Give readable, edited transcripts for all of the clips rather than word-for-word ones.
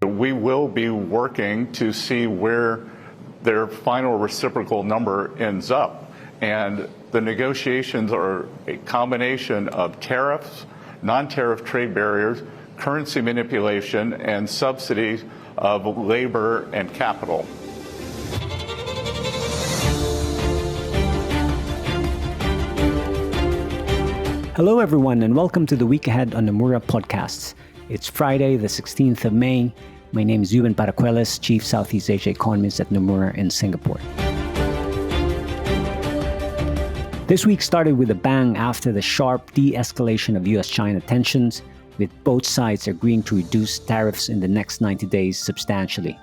We will be working to see where their final reciprocal number ends up. And the negotiations are a combination of tariffs, non-tariff trade barriers, currency manipulation, and subsidies of labor and capital. Hello, everyone, and welcome to the Week Ahead on Nomura Podcasts. It's Friday, the 16th of May. My name is Zubin Paracuelis, Chief Southeast Asia Economist at Nomura in Singapore. This week started with a bang after the sharp de-escalation of US-China tensions, with both sides agreeing to reduce tariffs in the next 90 days substantially.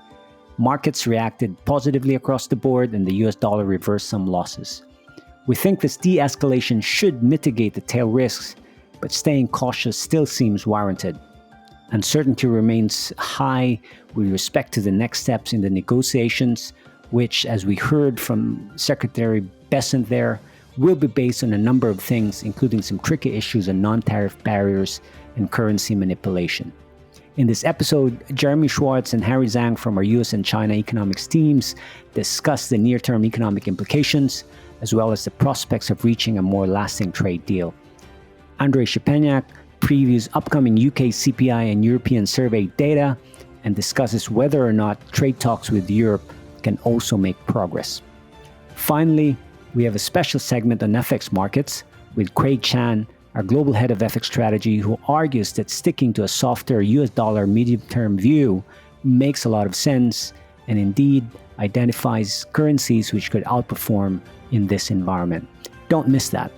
Markets reacted positively across the board, and the US dollar reversed some losses. We think this de-escalation should mitigate the tail risks, but staying cautious still seems warranted. Uncertainty remains high with respect to the next steps in the negotiations, which, as we heard from Secretary Bessent there, will be based on a number of things, including some tricky issues on non-tariff barriers and currency manipulation. In this episode, Jeremy Schwartz and Harry Zhang from our US and China economics teams discuss the near-term economic implications, as well as the prospects of reaching a more lasting trade deal. Andrei Shepenyak previews upcoming UK CPI and European survey data and discusses whether or not trade talks with Europe can also make progress. Finally, we have a special segment on FX markets with Craig Chan, our global head of FX strategy, who argues that sticking to a softer US dollar medium-term view makes a lot of sense and indeed identifies currencies which could outperform in this environment. Don't miss that.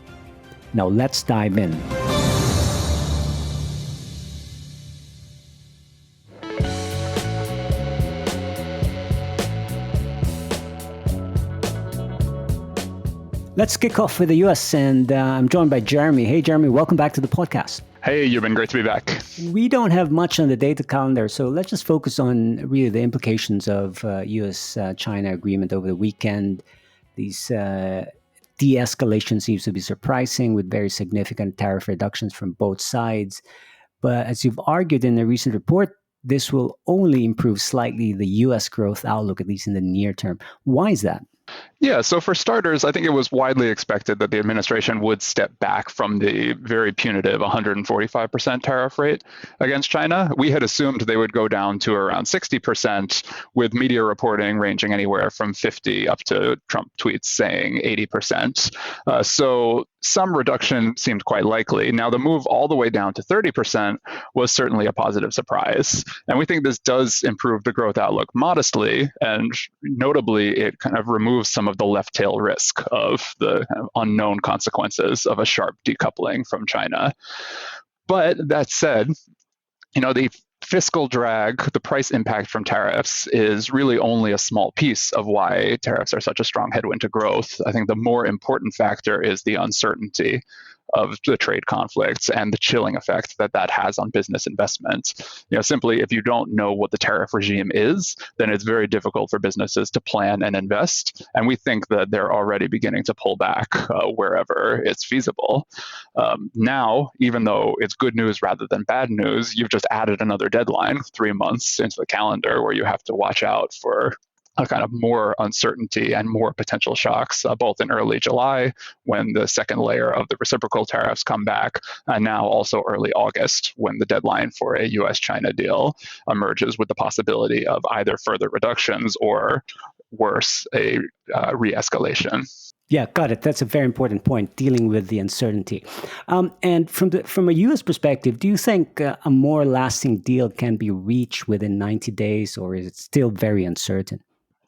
Now let's dive in. Let's kick off with the US, and I'm joined by Jeremy. Hey, Jeremy, welcome back to the podcast. Hey, you've been great to be back. We don't have much on the data calendar, so let's just focus on really the implications of US-China agreement over the weekend. These de-escalation seems to be surprising with very significant tariff reductions from both sides. But as you've argued in a recent report, this will only improve slightly the US growth outlook, at least in the near term. Why is that? Yeah, so for starters, I think it was widely expected that the administration would step back from the very punitive 145% tariff rate against China. We had assumed they would go down to around 60%, with media reporting ranging anywhere from 50 up to Trump tweets saying 80%. So some reduction seemed quite likely. Now, the move all the way down to 30% was certainly a positive surprise. And we think this does improve the growth outlook modestly, and notably, it kind of removes some of the left tail risk of the kind of unknown consequences of a sharp decoupling from China. But that said, the fiscal drag, the price impact from tariffs, is really only a small piece of why tariffs are such a strong headwind to growth. I think the more important factor is the uncertainty of the trade conflicts and the chilling effect that has on business investment. Simply, if you don't know what the tariff regime is, then it's very difficult for businesses to plan and invest. And we think that they're already beginning to pull back wherever it's feasible. Now, even though it's good news rather than bad news, you've just added another deadline, 3 months into the calendar, where you have to watch out for a kind of more uncertainty and more potential shocks, both in early July, when the second layer of the reciprocal tariffs come back, and now also early August, when the deadline for a US-China deal emerges with the possibility of either further reductions or, worse, a re-escalation. Yeah, got it. That's a very important point, dealing with the uncertainty. And from a U.S. perspective, do you think a more lasting deal can be reached within 90 days, or is it still very uncertain?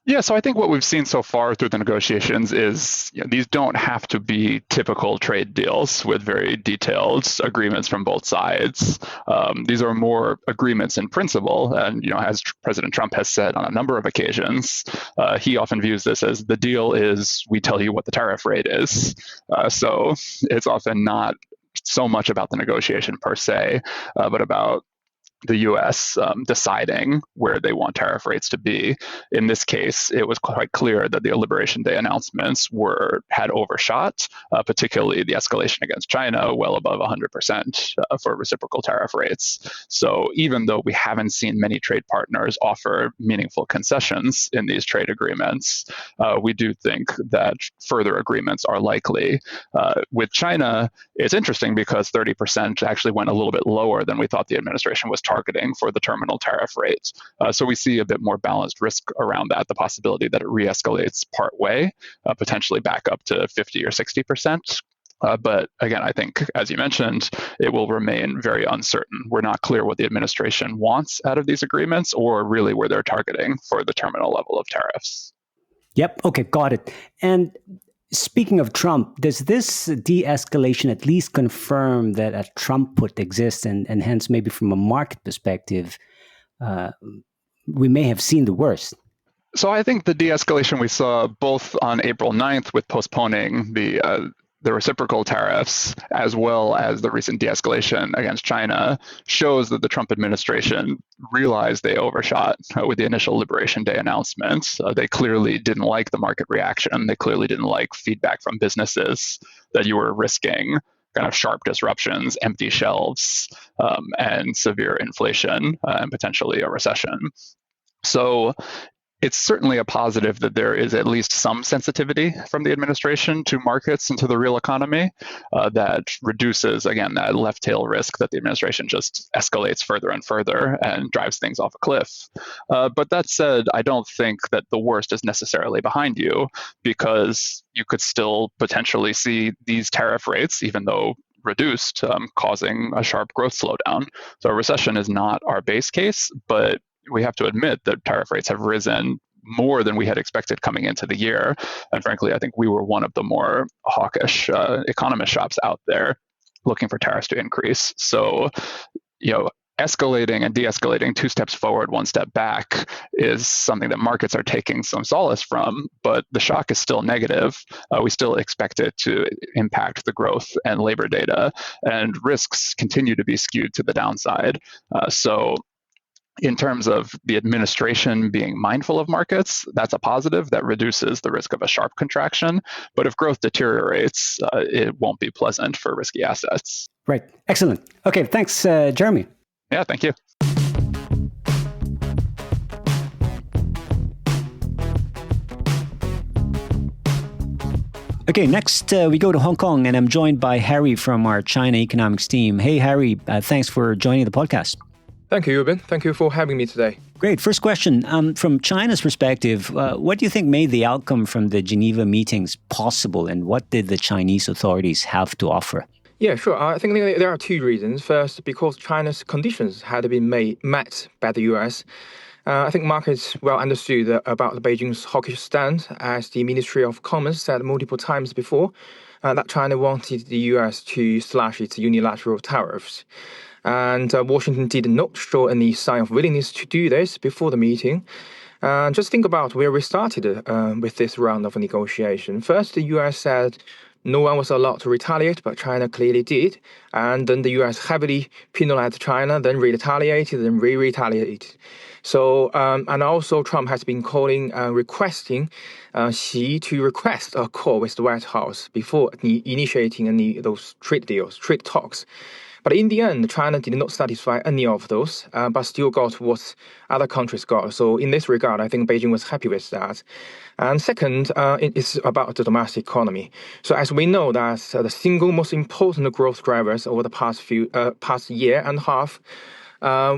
Yeah, so I think what we've seen so far through the negotiations is these don't have to be typical trade deals with very detailed agreements from both sides. These are more agreements in principle. And, as President Trump has said on a number of occasions, he often views this as the deal is we tell you what the tariff rate is. So it's often not so much about the negotiation per se, but about the U.S. Deciding where they want tariff rates to be. In this case, it was quite clear that the Liberation Day announcements had overshot, particularly the escalation against China, well above 100% for reciprocal tariff rates. So even though we haven't seen many trade partners offer meaningful concessions in these trade agreements, we do think that further agreements are likely. With China, it's interesting because 30% actually went a little bit lower than we thought the administration was targeting for the terminal tariff rate. So we see a bit more balanced risk around that, the possibility that it re-escalates part way, potentially back up to 50 or 60%. But again, I think, as you mentioned, it will remain very uncertain. We're not clear what the administration wants out of these agreements or really where they're targeting for the terminal level of tariffs. Yep. Okay, got it. And speaking of Trump, does this de-escalation at least confirm that a Trump put exists and hence maybe from a market perspective, we may have seen the worst? So I think the de-escalation we saw both on April 9th with postponing the reciprocal tariffs, as well as the recent de-escalation against China, shows that the Trump administration realized they overshot with the initial Liberation Day announcements. They clearly didn't like the market reaction. They clearly didn't like feedback from businesses that you were risking kind of sharp disruptions, empty shelves, and severe inflation, and potentially a recession. So it's certainly a positive that there is at least some sensitivity from the administration to markets and to the real economy that reduces, again, that left tail risk that the administration just escalates further and further and drives things off a cliff. But that said, I don't think that the worst is necessarily behind you, because you could still potentially see these tariff rates, even though reduced, causing a sharp growth slowdown. So a recession is not our base case, but we have to admit that tariff rates have risen more than we had expected coming into the year. And frankly, I think we were one of the more hawkish economist shops out there looking for tariffs to increase. So, escalating and de-escalating, 2 steps forward, 1 step back, is something that markets are taking some solace from, but the shock is still negative. We still expect it to impact the growth and labor data, and risks continue to be skewed to the downside. So in terms of the administration being mindful of markets, that's a positive. That reduces the risk of a sharp contraction. But if growth deteriorates, it won't be pleasant for risky assets. Right. Excellent. Okay, thanks, Jeremy. Yeah, thank you. Okay, next we go to Hong Kong, and I'm joined by Harry from our China economics team. Hey, Harry, thanks for joining the podcast. Thank you, Ruben. Thank you for having me today. Great. First question. From China's perspective, what do you think made the outcome from the Geneva meetings possible, and what did the Chinese authorities have to offer? Yeah, sure. I think there are 2 reasons. First, because China's conditions had been met by the US. I think markets well understood about the Beijing's hawkish stand, as the Ministry of Commerce said multiple times before, that China wanted the US to slash its unilateral tariffs. And Washington did not show any sign of willingness to do this before the meeting. Just think about where we started with this round of negotiation. First, the US said no one was allowed to retaliate, but China clearly did. And then the US heavily penalized China, then retaliated, then re-retaliated. So, and also Trump has been requesting Xi to request a call with the White House before initiating any of those trade talks. But in the end, China did not satisfy any of those, but still got what other countries got. So in this regard, I think Beijing was happy with that. And second, it's about the domestic economy. So as we know, that the single most important growth drivers over the past year and a half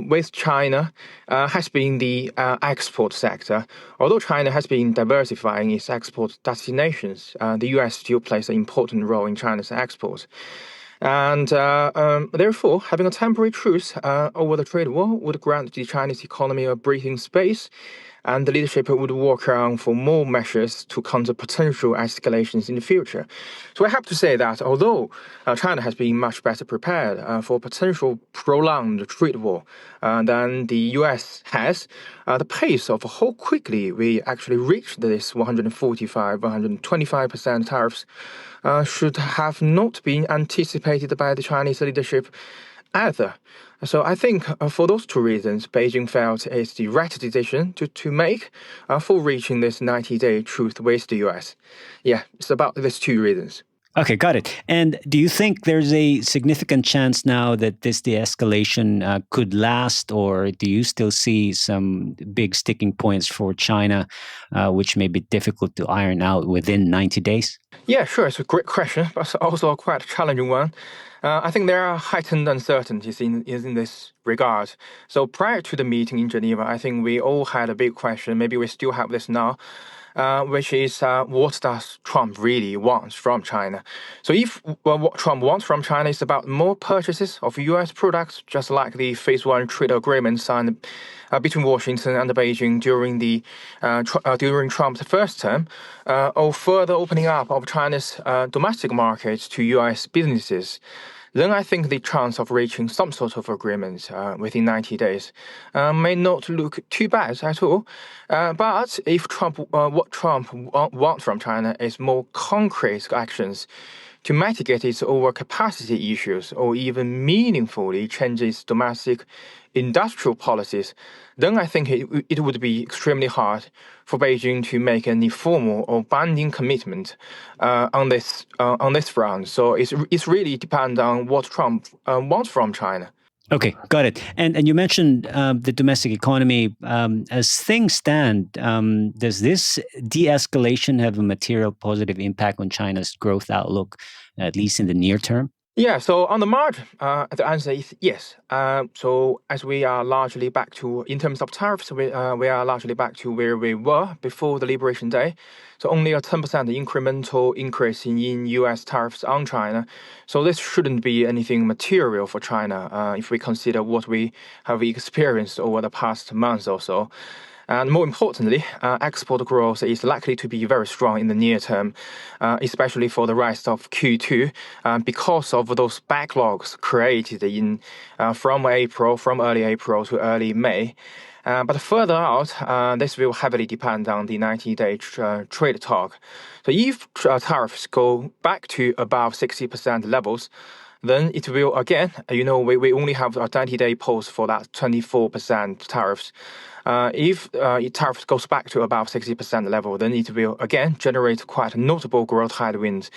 with China has been the export sector. Although China has been diversifying its export destinations, the US still plays an important role in China's exports. And therefore, having a temporary truce over the trade war would grant the Chinese economy a breathing space, and the leadership would work on for more measures to counter potential escalations in the future. So I have to say that although China has been much better prepared for potential prolonged trade war than the US has, the pace of how quickly we actually reached this 125% tariffs should have not been anticipated by the Chinese leadership either. So I think for those two reasons, Beijing felt it's the right decision to make for reaching this 90-day truce with the US. Yeah, it's about these two reasons. Okay, got it. And do you think there's a significant chance now that this de-escalation could last, or do you still see some big sticking points for China, which may be difficult to iron out within 90 days? Yeah, sure. It's a great question, but also a quite challenging one. I think there are heightened uncertainties in this regard. So prior to the meeting in Geneva, I think we all had a big question. Maybe we still have this now, which is what does Trump really want from China? So if what Trump wants from China is about more purchases of U.S. products, just like the Phase 1 trade agreement signed between Washington and Beijing during Trump's first term, or further opening up of China's domestic markets to U.S. businesses, then I think the chance of reaching some sort of agreement within 90 days may not look too bad at all. But if what Trump wants from China is more concrete actions to mitigate its overcapacity issues or even meaningfully change its domestic industrial policies, then I think it would be extremely hard for Beijing to make any formal or binding commitment on this front. So it's really depend on what Trump wants from China. Okay, got it. And you mentioned the domestic economy. As things stand, does this de-escalation have a material positive impact on China's growth outlook, at least in the near term? Yeah, so on the margin, the answer is yes. So as we are largely back to, in terms of tariffs, we are largely back to where we were before the Liberation Day. So only a 10% incremental increase in U.S. tariffs on China. So this shouldn't be anything material for China if we consider what we have experienced over the past month or so. And more importantly, export growth is likely to be very strong in the near term, especially for the rest of Q2, because of those backlogs created from early April to early May. But further out, this will heavily depend on the 90-day trade talk. So if tariffs go back to above 60% levels, then it will again, we only have a 90-day pause for that 24% tariffs. If tariffs goes back to above 60% level, then it will again generate quite notable growth headwinds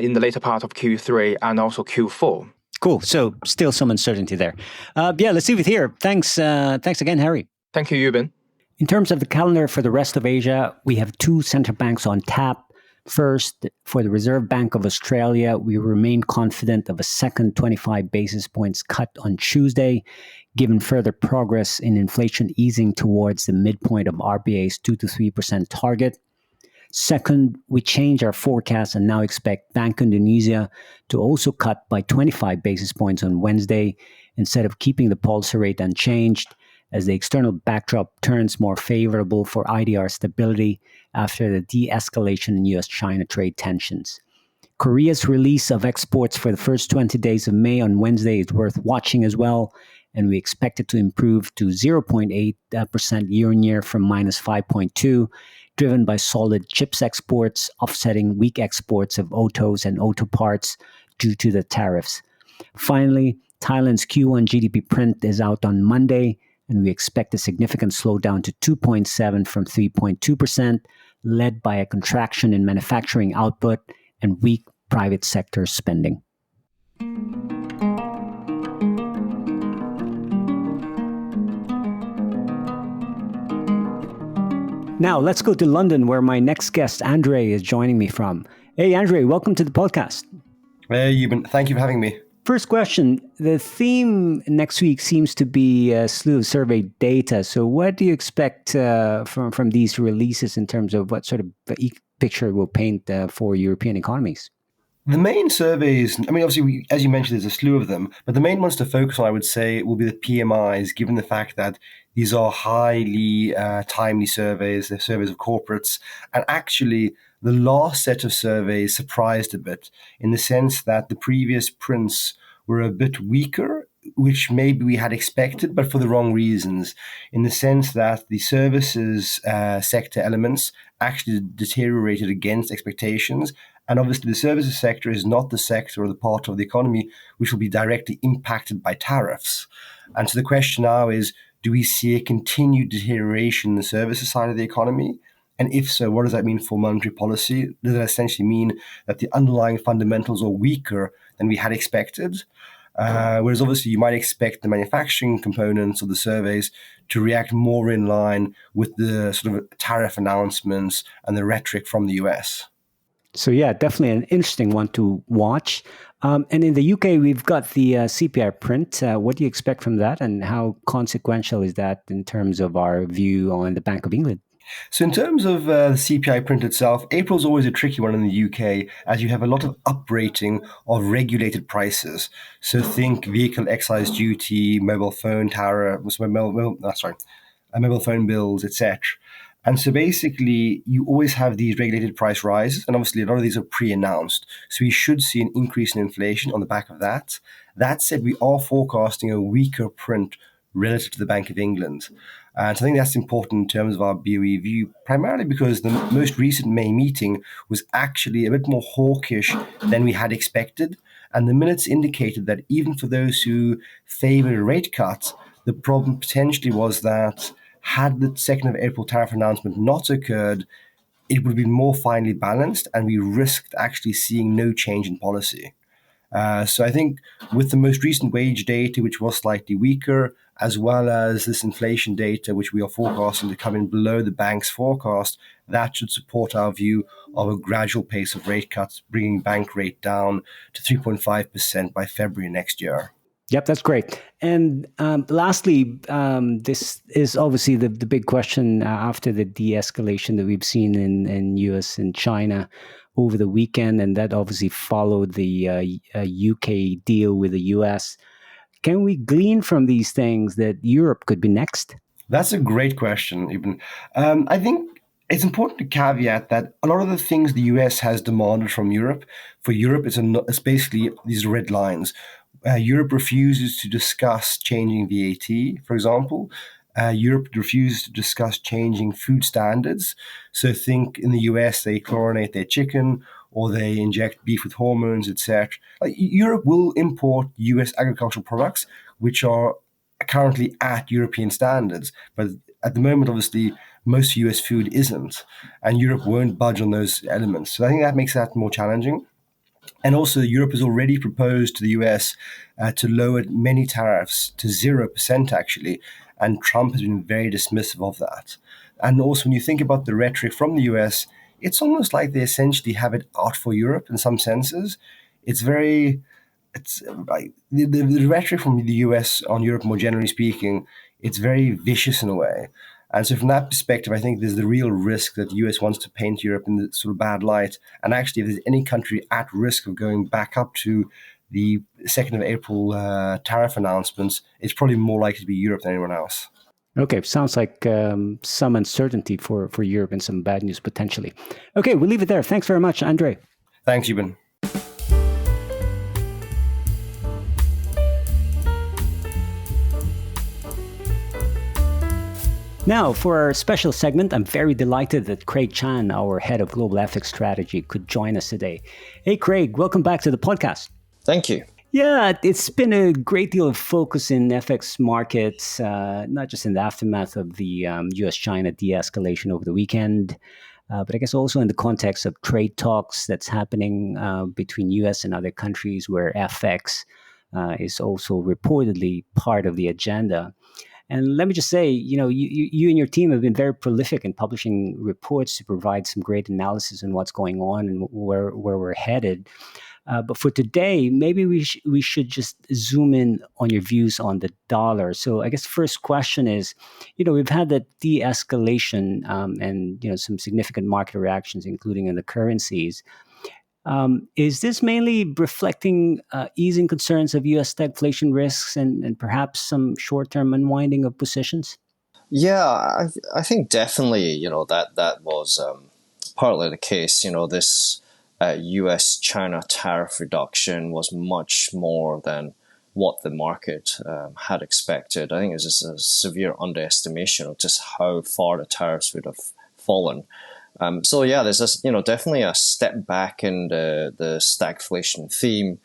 in the later part of Q3 and also Q4. Cool. So still some uncertainty there. Let's leave it here. Thanks again, Harry. Thank you, Yuben. In terms of the calendar for the rest of Asia, we have two central banks on tap. First, for the Reserve Bank of Australia, we remain confident of a second 25 basis points cut on Tuesday, given further progress in inflation easing towards the midpoint of RBA's 2 to 3% target. Second, we change our forecast and now expect Bank Indonesia to also cut by 25 basis points on Wednesday, instead of keeping the policy rate unchanged, as the external backdrop turns more favorable for IDR stability after the de-escalation in U.S.-China trade tensions. Korea's release of exports for the first 20 days of May on Wednesday is worth watching as well, and we expect it to improve to 0.8% year-on-year from minus 5.2%, driven by solid chips exports, offsetting weak exports of autos and auto parts due to the tariffs. Finally, Thailand's Q1 GDP print is out on Monday, and we expect a significant slowdown to 2.7% from 3.2%, led by a contraction in manufacturing output and weak private sector spending. Now, let's go to London, where my next guest, Andre, is joining me from. Hey, Andre, welcome to the podcast. Hey, thank you for having me. First question, the theme next week seems to be a slew of survey data. So what do you expect from these releases in terms of what sort of picture it will paint for European economies? The main surveys, obviously, as you mentioned, there's a slew of them, but the main ones to focus on, I would say, will be the PMIs, given the fact that these are highly timely surveys. They're surveys of corporates. And actually, the last set of surveys surprised a bit in the sense that the previous prints were a bit weaker, which maybe we had expected, but for the wrong reasons, in the sense that the services sector elements actually deteriorated against expectations, And obviously, the services sector is not the sector or the part of the economy which will be directly impacted by tariffs. And so the question now is, do we see a continued deterioration in the services side of the economy? And if so, what does that mean for monetary policy? Does that essentially mean that the underlying fundamentals are weaker than we had expected? Whereas obviously you might expect the manufacturing components of the surveys to react more in line with the sort of tariff announcements and the rhetoric from the US. So yeah, definitely an interesting one to watch. And in the UK, we've got the CPI print. What do you expect from that, and how consequential is that in terms of our view on the Bank of England? So in terms of the CPI print itself, April is always a tricky one in the UK as you have a lot of uprating of regulated prices. So think vehicle excise duty, mobile phone tariffs, mobile phone bills, etc. And so basically, you always have these regulated price rises, and obviously a lot of these are pre-announced. So we should see an increase in inflation on the back of that. That said, we are forecasting a weaker print relative to the Bank of England. And so I think that's important in terms of our BOE view, primarily because the most recent May meeting was actually a bit more hawkish than we had expected. And the minutes indicated that even for those who favored a rate cut, the problem potentially was that had the 2nd of April tariff announcement not occurred, it would have been more finely balanced and we risked actually seeing no change in policy. So I think with the most recent wage data, which was slightly weaker, as well as this inflation data, which we are forecasting to come in below the bank's forecast, that should support our view of a gradual pace of rate cuts, bringing bank rate down to 3.5% by February next year. Yep, that's great. And lastly, this is obviously the big question after the de-escalation that we've seen in US and China over the weekend, and that obviously followed the UK deal with the US. Can we glean from these things that Europe could be next? That's a great question, Ibn. I think it's important to caveat that a lot of the things the US has demanded from Europe, for Europe, it's basically these red lines. Europe refuses to discuss changing VAT, for example. Europe refuses to discuss changing food standards. So think in the US, they chlorinate their chicken or they inject beef with hormones, etc. Europe will import US agricultural products, which are currently at European standards. But at the moment, obviously, most US food isn't. And Europe won't budge on those elements. So I think that makes that more challenging. And also, Europe has already proposed to the US to lower many tariffs to 0%, actually. And Trump has been very dismissive of that. And also, when you think about the rhetoric from the US, it's almost like they essentially have it out for Europe in some senses. It's like the rhetoric from the US on Europe, more generally speaking, it's very vicious in a way. And so from that perspective, I think there's the real risk that the US wants to paint Europe in the sort of bad light. And actually, if there's any country at risk of going back up to the 2nd of April tariff announcements, it's probably more likely to be Europe than anyone else. Okay, sounds like some uncertainty for Europe and some bad news potentially. Okay, we'll leave it there. Thanks very much, Andre. Thanks, Eben. Now, for our special segment, I'm very delighted that Craig Chan, our head of global FX strategy, could join us today. Hey, Craig, welcome back to the podcast. Thank you. Yeah, it's been a great deal of focus in FX markets, not just in the aftermath of the US-China de-escalation over the weekend, but I guess also in the context of trade talks that's happening between US and other countries where FX is also reportedly part of the agenda. And let me just say, you and your team have been very prolific in publishing reports to provide some great analysis on what's going on and where we're headed. But for today, maybe we should just zoom in on your views on the dollar. So I guess the first question is, we've had that de-escalation and some significant market reactions, including in the currencies. Is this mainly reflecting easing concerns of U.S. stagflation risks and perhaps some short-term unwinding of positions? Yeah, I think definitely, that was partly the case. This U.S.-China tariff reduction was much more than what the market had expected. I think it's just a severe underestimation of just how far the tariffs would have fallen. So yeah, there's definitely a step back in the stagflation theme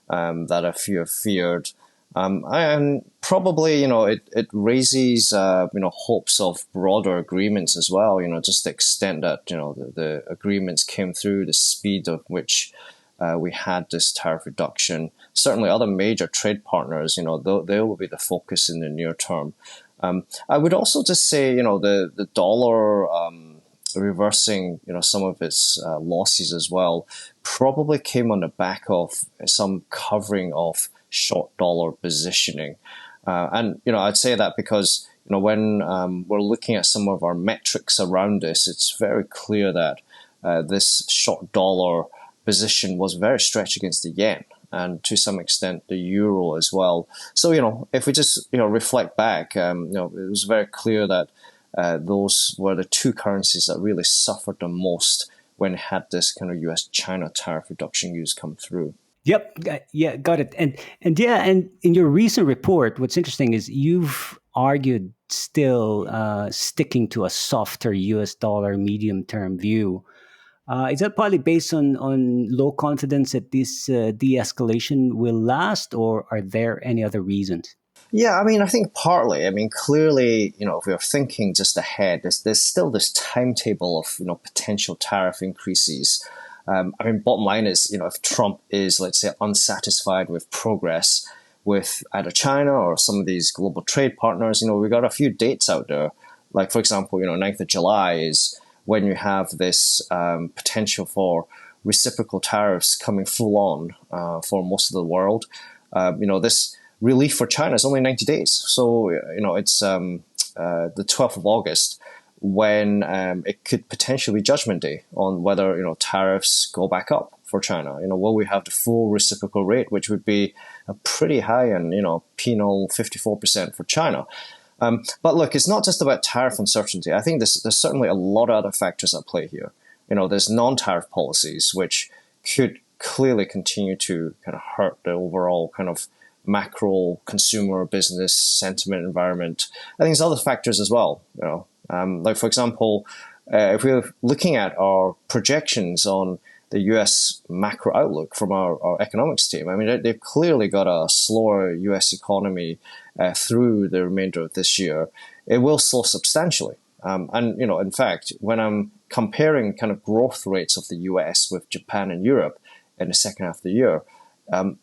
that a few have feared. And probably, it raises, hopes of broader agreements as well, just the extent that, the agreements came through, the speed of which we had this tariff reduction. Certainly other major trade partners, they will be the focus in the near term. I would also just say, the dollar reversing, some of its losses as well, probably came on the back of some covering of short dollar positioning. And, I'd say that because, when we're looking at some of our metrics around this, it's very clear that this short dollar position was very stretched against the yen and to some extent the euro as well. So, if we just, reflect back, it was very clear that those were the two currencies that really suffered the most when had this kind of US-China tariff reduction news come through. Yep. Yeah, got it. And yeah, and in your recent report, what's interesting is you've argued still sticking to a softer US dollar medium term view. Is that partly based on low confidence that this de-escalation will last, or are there any other reasons? Yeah, I think partly. Clearly, if we are thinking just ahead, there's still this timetable of, potential tariff increases. Bottom line is, if Trump is, let's say, unsatisfied with progress with either China or some of these global trade partners, we got a few dates out there. Like, for example, 9th of July is when you have this potential for reciprocal tariffs coming full on for most of the world. This relief for China is only 90 days. So, it's the 12th of August when it could potentially be Judgment Day on whether, tariffs go back up for China. Will we have the full reciprocal rate, which would be a pretty high and, penal 54% for China. But look, it's not just about tariff uncertainty. I think there's certainly a lot of other factors at play here. There's non-tariff policies, which could clearly continue to kind of hurt the overall kind of macro consumer business sentiment environment. I think there's other factors as well. Like, for example, if we're looking at our projections on the US macro outlook from our economics team, they've clearly got a slower US economy through the remainder of this year. It will slow substantially. And, in fact, when I'm comparing kind of growth rates of the US with Japan and Europe in the second half of the year,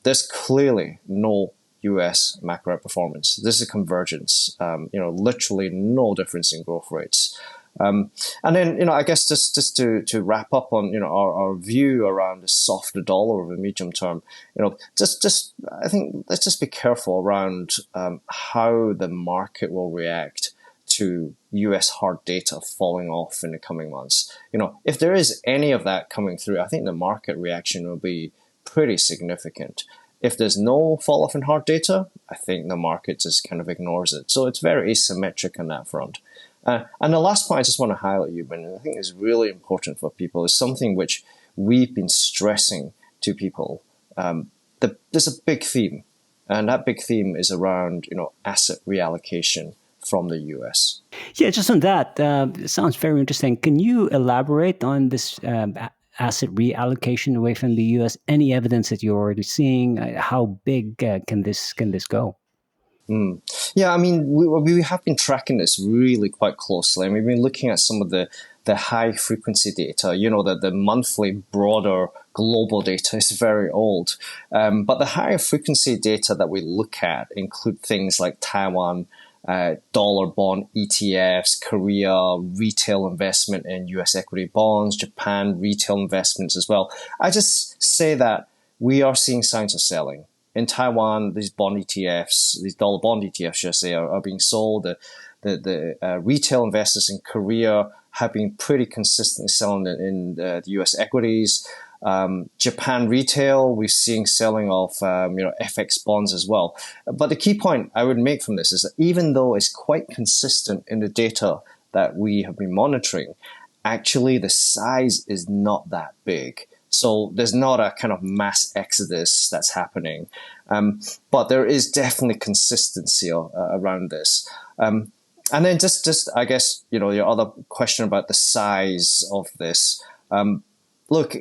there's clearly no US macro performance. This is a convergence, literally no difference in growth rates. And then, I guess just to wrap up on, our view around the softer dollar over the medium term, I think let's just be careful around how the market will react to US hard data falling off in the coming months. If there is any of that coming through, I think the market reaction will be pretty significant. If there's no fall off in hard data, I think the market just kind of ignores it. So it's very asymmetric on that front. And the last point I just want to highlight, Yuban, and I think is really important for people, is something which we've been stressing to people. There's a big theme, and that big theme is around asset reallocation from the US. Yeah, just on that, it sounds very interesting. Can you elaborate on this asset reallocation away from the US? Any evidence that you're already seeing? How big can this go? Yeah, we have been tracking this really quite closely. We've been looking at some of the high frequency data. The monthly broader global data is very old. But the higher frequency data that we look at include things like Taiwan, dollar bond ETFs, Korea, retail investment in US equity bonds, Japan, retail investments as well. I just say that we are seeing signs of selling. In Taiwan, these bond ETFs, these dollar bond ETFs, should I say, are being sold. The retail investors in Korea have been pretty consistently selling in the US equities. Japan retail, we're seeing selling of FX bonds as well. But the key point I would make from this is that even though it's quite consistent in the data that we have been monitoring, actually the size is not that big. So there's not a kind of mass exodus that's happening. But there is definitely consistency around this. And then just I guess, your other question about the size of this. Look,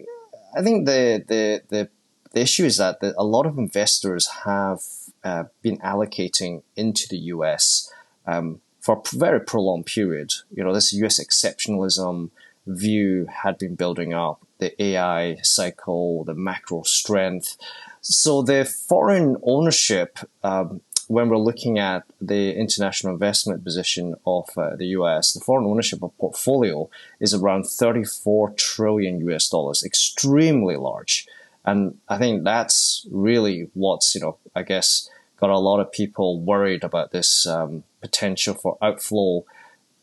I think the issue is that a lot of investors have been allocating into the US for a very prolonged period. This US exceptionalism view had been building up, the AI cycle, the macro strength. So the foreign ownership, when we're looking at the international investment position of the US, the foreign ownership of portfolio is around 34 trillion US dollars, extremely large. And I think that's really what's, I guess, got a lot of people worried about this potential for outflow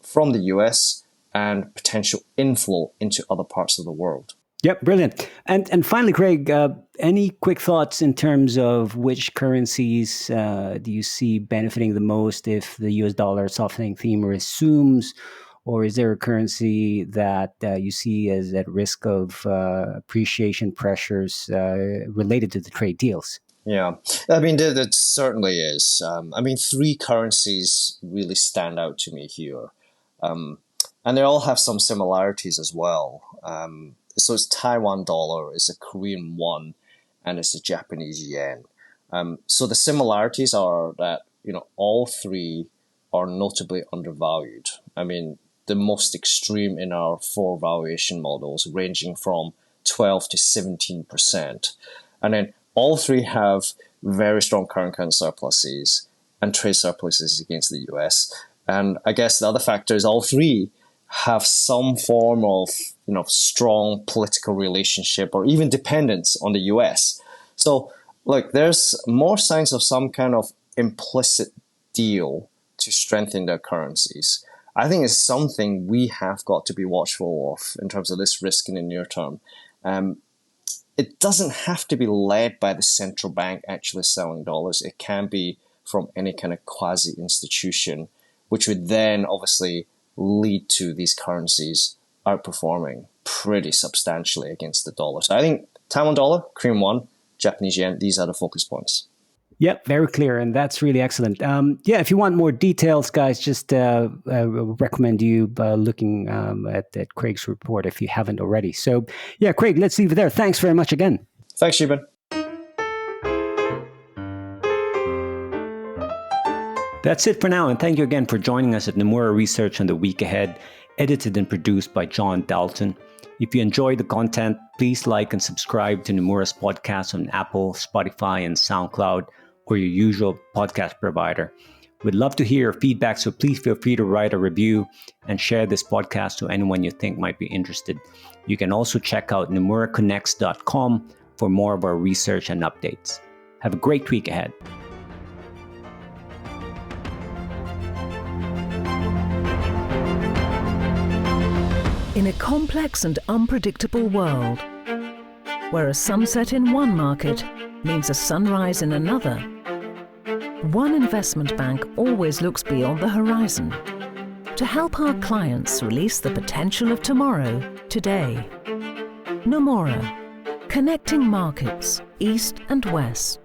from the US and potential inflow into other parts of the world. Yep, brilliant. And finally, Craig, any quick thoughts in terms of which currencies do you see benefiting the most if the US dollar softening theme resumes? Or is there a currency that you see as at risk of appreciation pressures related to the trade deals? Yeah, I mean, that certainly is. Three currencies really stand out to me here. And they all have some similarities as well. So it's Taiwan dollar, it's a Korean won, and it's the Japanese yen. So the similarities are that, all three are notably undervalued. I mean, the most extreme in our four valuation models, ranging from 12 to 17%. And then all three have very strong current account surpluses and trade surpluses against the US. And I guess the other factor is all three have some form of, strong political relationship or even dependence on the US. So, look, there's more signs of some kind of implicit deal to strengthen their currencies. I think it's something we have got to be watchful of in terms of this risk in the near term. It doesn't have to be led by the central bank actually selling dollars. It can be from any kind of quasi-institution, which would then obviously lead to these currencies outperforming pretty substantially against the dollar. So I think Taiwan dollar, Korean won, Japanese yen, these are the focus points. Yep, very clear, and that's really excellent. If you want more details, guys, just recommend you looking at Craig's report if you haven't already. So, Craig, let's leave it there. Thanks very much again. Thanks, Shubin. That's it for now, and thank you again for joining us at Nomura Research on the week ahead, edited and produced by John Dalton. If you enjoyed the content, please like and subscribe to Nomura's podcast on Apple, Spotify, and SoundCloud, or your usual podcast provider. We'd love to hear your feedback, so please feel free to write a review and share this podcast to anyone you think might be interested. You can also check out NomuraConnects.com for more of our research and updates. Have a great week ahead. In a complex and unpredictable world, where a sunset in one market means a sunrise in another, one investment bank always looks beyond the horizon to help our clients release the potential of tomorrow, today. Nomura, connecting markets, east and west.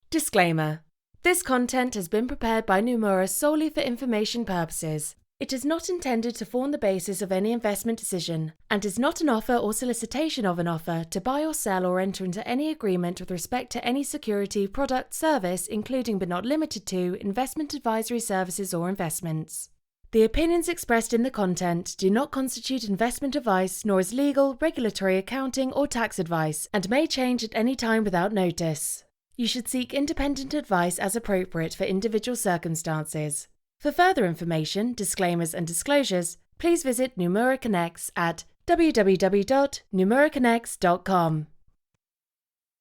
Disclaimer. This content has been prepared by Nomura solely for information purposes. It is not intended to form the basis of any investment decision and is not an offer or solicitation of an offer to buy or sell or enter into any agreement with respect to any security, product, service, including but not limited to investment advisory services or investments. The opinions expressed in the content do not constitute investment advice nor is legal, regulatory, accounting, or tax advice and may change at any time without notice. You should seek independent advice as appropriate for individual circumstances. For further information, disclaimers and disclosures, please visit Nomura Connects at www.nomuraconnects.com.